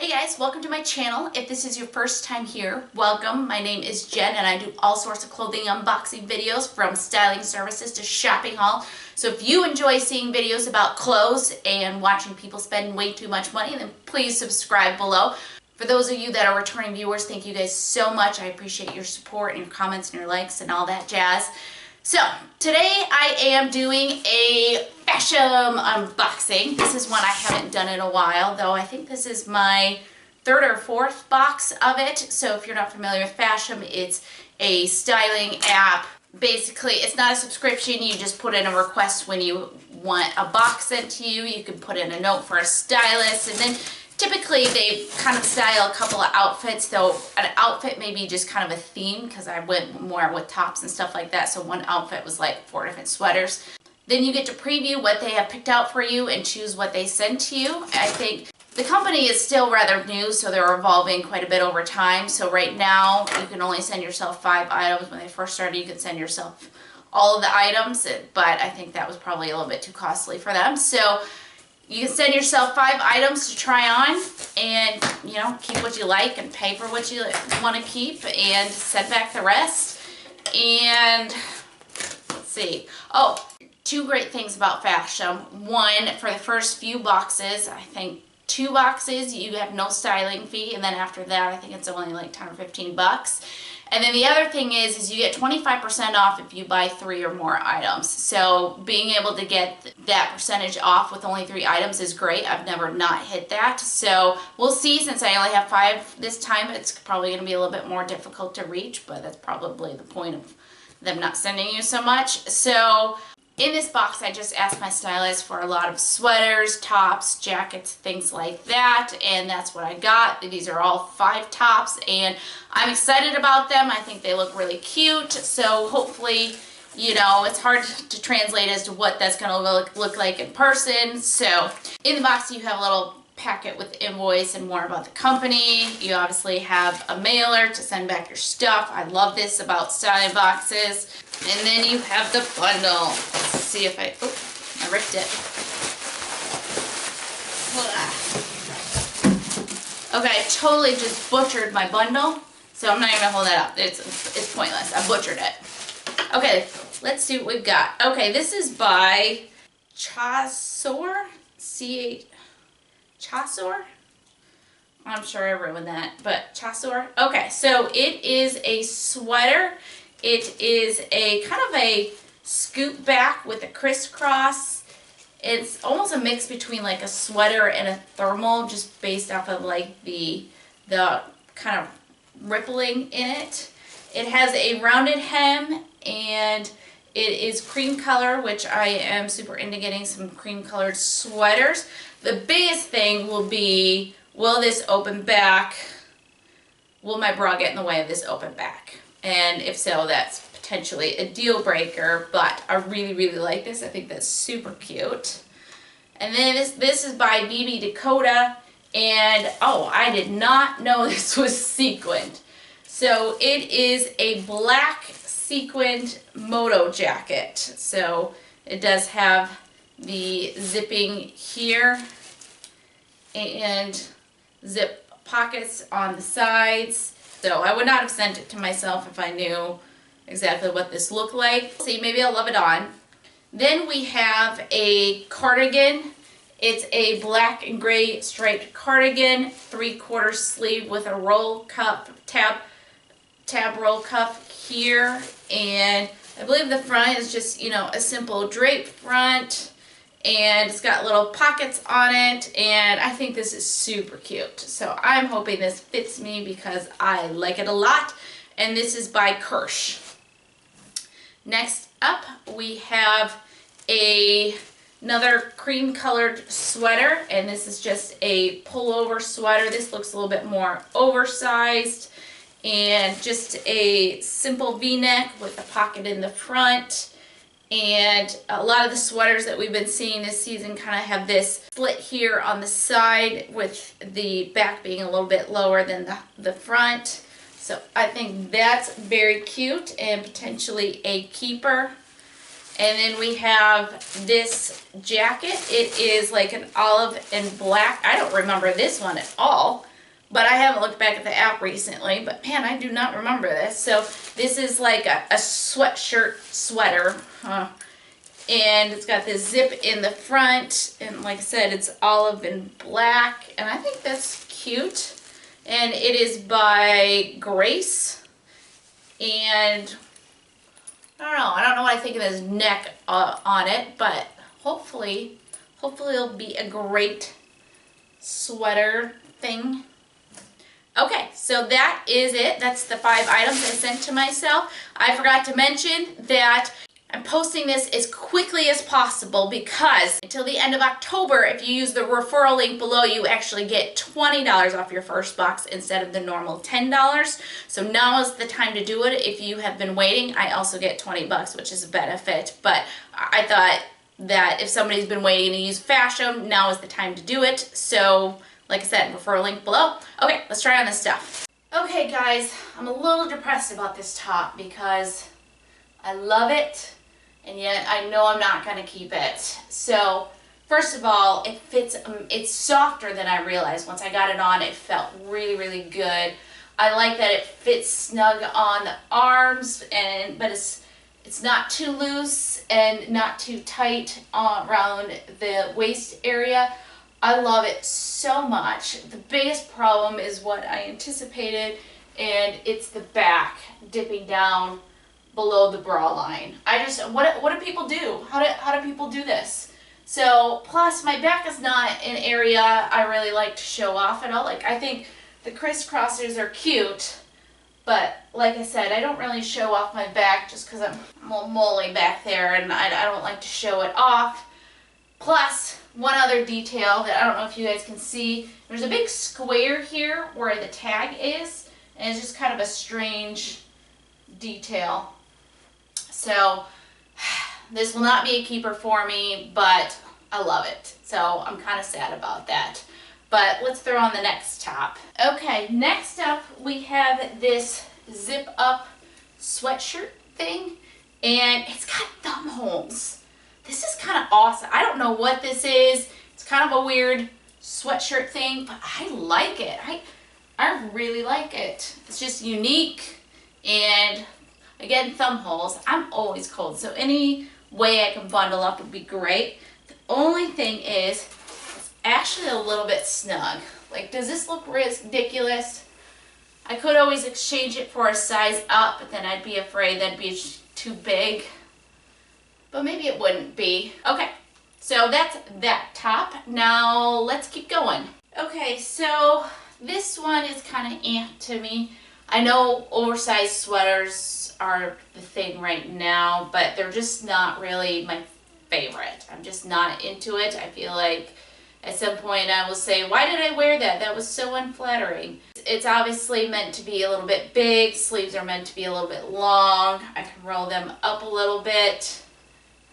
Hey guys, welcome to my channel. If this is your first time here, welcome. My name is Jen and I do all sorts of clothing unboxing videos from styling services to shopping haul. So if you enjoy seeing videos about clothes and watching people spend way too much money, then please subscribe below. For those of you that are returning viewers, thank you guys so much. I appreciate your support and your comments and your likes and all that jazz. So today I am doing a Fashom unboxing. This is one I haven't done in a while, though I think this is my third or fourth box of it. So if you're not familiar with Fashom, it's a styling app. Basically, it's not a subscription. You just put in a request when you want a box sent to you. You can put in a note for a stylist, and then typically they kind of style a couple of outfits, though an outfit may be just kind of a theme because I went more with tops and stuff like that. So one outfit was like 4 different sweaters. Then you get to preview what they have picked out for you and choose what they send to you. I think the company is still rather new, so they're evolving quite a bit over time. So right now you can only send yourself 5 items. When they first started, you could send yourself all of the items, but I think that was probably a little bit too costly for them. So you can send yourself 5 items to try on and, you know, keep what you like and pay for what you want to keep and send back the rest. And let's see. Oh, 2 great things about Fashom. One, for the first few boxes, I think 2 boxes, you have no styling fee. And then after that, I think it's only like 10 or 15 bucks. And then the other thing is you get 25% off if you buy 3 or more items. So being able to get that percentage off with only 3 items is great. I've never not hit that. So we'll see. Since I only have 5 this time, it's probably going to be a little bit more difficult to reach, but that's probably the point of them not sending you so much. So in this box, I just asked my stylist for a lot of sweaters, tops, jackets, things like that, and that's what I got. These are all 5 tops, and I'm excited about them. I think they look really cute, so hopefully, you know, it's hard to translate as to what that's going to look like in person. So in the box, you have a little packet with the invoice and more about the company. You obviously have a mailer to send back your stuff. I love this about styling boxes. And then you have the bundle. Let's see if I ripped it. Okay, I totally just butchered my bundle, so I'm not even gonna hold that up. It's pointless. I butchered it. Okay, let's see what we've got. Okay, this is by Chasor. Chasor? I'm sure I ruined that, but Chasor. Okay, so it is a sweater. It is a kind of a scoop back with a crisscross. It's almost a mix between like a sweater and a thermal, just based off of like the kind of rippling in it. It has a rounded hem and it is cream color, which I am super into getting some cream colored sweaters. The biggest thing will be, will this open back? Will my bra get in the way of this open back? And if so, that's potentially a deal breaker, but I really, really like this. I think that's super cute. And then this is by BB Dakota, and oh, I did not know this was sequined. So it is a black sequined moto jacket. So it does have the zipping here and zip pockets on the sides. So I would not have sent it to myself if I knew exactly what this looked like. See, maybe I'll love it on. Then we have a cardigan. It's a black and gray striped cardigan, 3/4 sleeve with a roll cuff, tab roll cuff here. And I believe the front is just, you know, a simple drape front. And it's got little pockets on it, and I think this is super cute. So I'm hoping this fits me because I like it a lot. And this is by Kirsch. Next up, we have another cream colored sweater, and this is just a pullover sweater. This looks a little bit more oversized, and just a simple V-neck with a pocket in the front. And a lot of the sweaters that we've been seeing this season kind of have this slit here on the side, with the back being a little bit lower than the front. So I think that's very cute and potentially a keeper. And then we have this jacket. It is like an olive and black. I don't remember this one at all, but I haven't looked back at the app recently, but man, I do not remember this. So this is like a sweatshirt sweater, and it's got this zip in the front, and like I said, it's olive and black, and I think that's cute. And it is by Grace, and I don't know what I think of this neck on it, but hopefully it'll be a great sweater thing. Okay, so that is it. That's the 5 items I sent to myself. I forgot to mention that I'm posting this as quickly as possible because until the end of October, if you use the referral link below, you actually get $20 off your first box instead of the normal $10. So now is the time to do it. If you have been waiting, I also get 20 bucks, which is a benefit. But I thought that if somebody's been waiting to use Fashom, now is the time to do it. So like I said, referral link below. Okay, let's try on this stuff. Okay guys, I'm a little depressed about this top because I love it, and yet I know I'm not going to keep it. So first of all, it fits, it's softer than I realized. Once I got it on, it felt really, really good. I like that it fits snug on the arms, but it's not too loose and not too tight around the waist area. I love it so much. The biggest problem is what I anticipated, and it's the back dipping down below the bra line. What do people do? How do people do this? So plus my back is not an area I really like to show off at all. Like, I think the crisscrossers are cute, but like I said, I don't really show off my back just because I'm a little molly back there, and I don't like to show it off. Plus, one other detail that I don't know if you guys can see, there's a big square here where the tag is, and it's just kind of a strange detail. So this will not be a keeper for me, but I love it. So I'm kind of sad about that. But let's throw on the next top. Okay, next up we have this zip up sweatshirt thing, and it's got thumb holes. This is kind of awesome. I don't know what this is. It's kind of a weird sweatshirt thing, but I like it. I really like it. It's just unique, and again, thumb holes. I'm always cold, so any way I can bundle up would be great. The only thing is, it's actually a little bit snug. Like, does this look ridiculous? I could always exchange it for a size up, but then I'd be afraid that'd be too big. But maybe it wouldn't be. Okay, so that's that top. Now let's keep going. Okay, so this one is kind of to me. I know oversized sweaters are the thing right now, but they're just not really my favorite. I'm just not into it. I feel like at some point I will say, why did I wear that? That was so unflattering. It's obviously meant to be a little bit big. Sleeves are meant to be a little bit long. I can roll them up a little bit.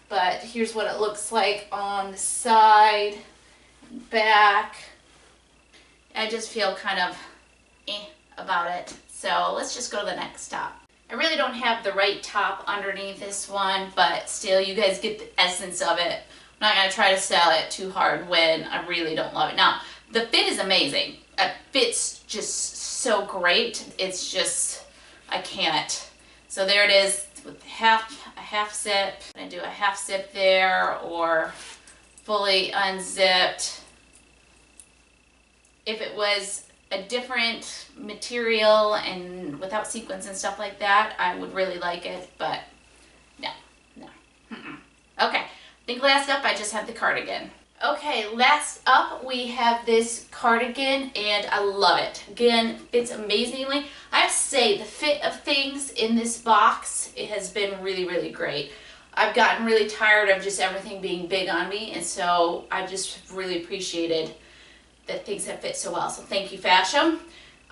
But here's what it looks like on the side and back. I just feel kind of about it. So let's just go to the next top. I really don't have the right top underneath this one, but still, you guys get the essence of it. I'm not going to try to sell it too hard when I really don't love it. Now, the fit is amazing. It fits just so great. It's just, I can't. So there it is with a half zip. I do a half zip there, or fully unzipped. If it was a different material and without sequins and stuff like that, I would really like it, but no. Okay, I think last up I just have the cardigan. Okay, last up we have this cardigan, and I love it. Again, fits amazingly. I have to say, the fit of things in this box, it has been really, really great. I've gotten really tired of just everything being big on me, and so I just really appreciated that things have fit so well. So thank you, Fashom.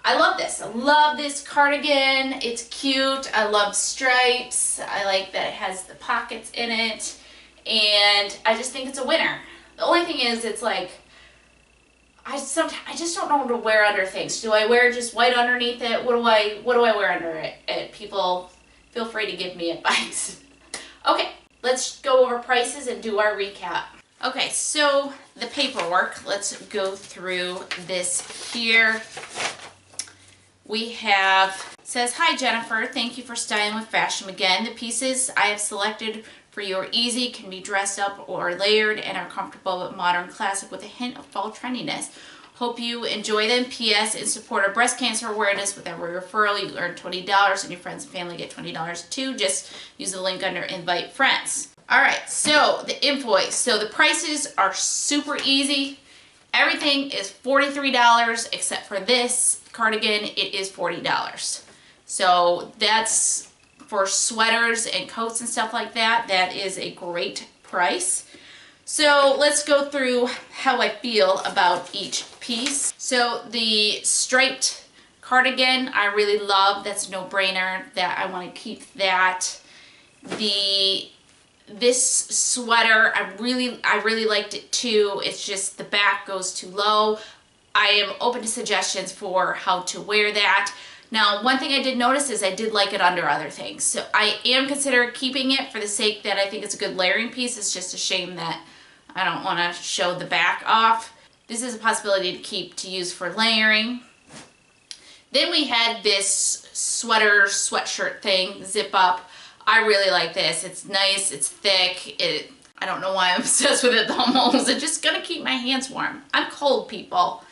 I love this. I love this cardigan. It's cute. I love stripes. I like that it has the pockets in it, and I just think it's a winner. The only thing is, it's like, I just don't know what to wear under things. Do I wear just white underneath it? What do I wear under it? People, feel free to give me advice. Okay, let's go over prices and do our recap. Okay, so the paperwork, let's go through this here. We have, it says, "Hi Jennifer, thank you for styling with Fashom again. The pieces I have selected for you are easy, can be dressed up or layered, and are comfortable but modern classic with a hint of fall trendiness. Hope you enjoy them. P.S. In support of breast cancer awareness, with every referral you earn $20 and your friends and family get $20 too. Just use the link under invite friends." Alright, so the invoice. So the prices are super easy. Everything is $43 except for this cardigan, it is $40. So that's for sweaters and coats and stuff like that. That is a great price. So let's go through how I feel about each piece. So the striped cardigan I really love. That's a no-brainer that I want to keep that. This sweater, I really liked it too. It's just the back goes too low. I am open to suggestions for how to wear that. Now, one thing I did notice is I did like it under other things. So I am considering keeping it for the sake that I think it's a good layering piece. It's just a shame that I don't want to show the back off. This is a possibility to keep to use for layering. Then we had this sweatshirt thing, zip up. I really like this. It's nice, it's thick. I don't know why I'm obsessed with it almost. It's just gonna keep my hands warm. I'm cold, people.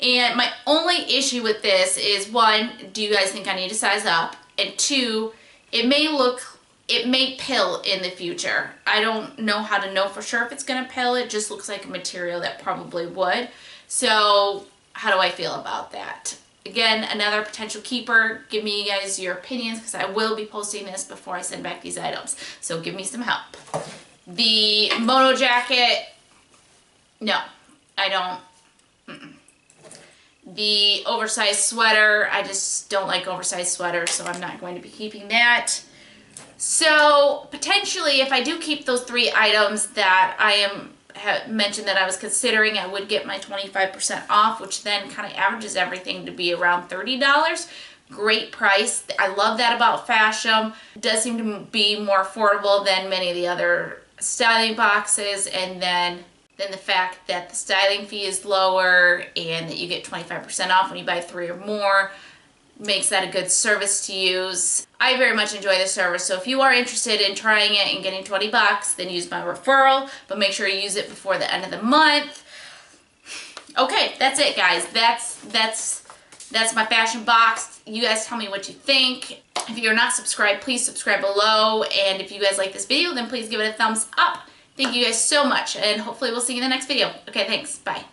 And my only issue with this is, one, do you guys think I need to size up? And two, it may pill in the future. I don't know how to know for sure if it's gonna pill. It just looks like a material that probably would. So how do I feel about that? Again, another potential keeper. Give me guys your opinions, because I will be posting this before I send back these items. So give me some help. The mono jacket, no, I don't. The oversized sweater, I just don't like oversized sweaters, so I'm not going to be keeping that. So potentially, if I do keep those 3 items that I have mentioned that I was considering, I would get my 25% off, which then kind of averages everything to be around $30. Great price. I love that about Fashom. It does seem to be more affordable than many of the other styling boxes, and then the fact that the styling fee is lower and that you get 25% off when you buy 3 or more makes that a good service to use. I very much enjoy the service, so if you are interested in trying it and getting 20 bucks, then use my referral, but make sure you use it before the end of the month. Okay, that's it, guys. That's my Fashom box. You guys tell me what you think. If you're not subscribed, please subscribe below, and if you guys like this video, then please give it a thumbs up. Thank you guys so much, and hopefully we'll see you in the next video. Okay, thanks. Bye.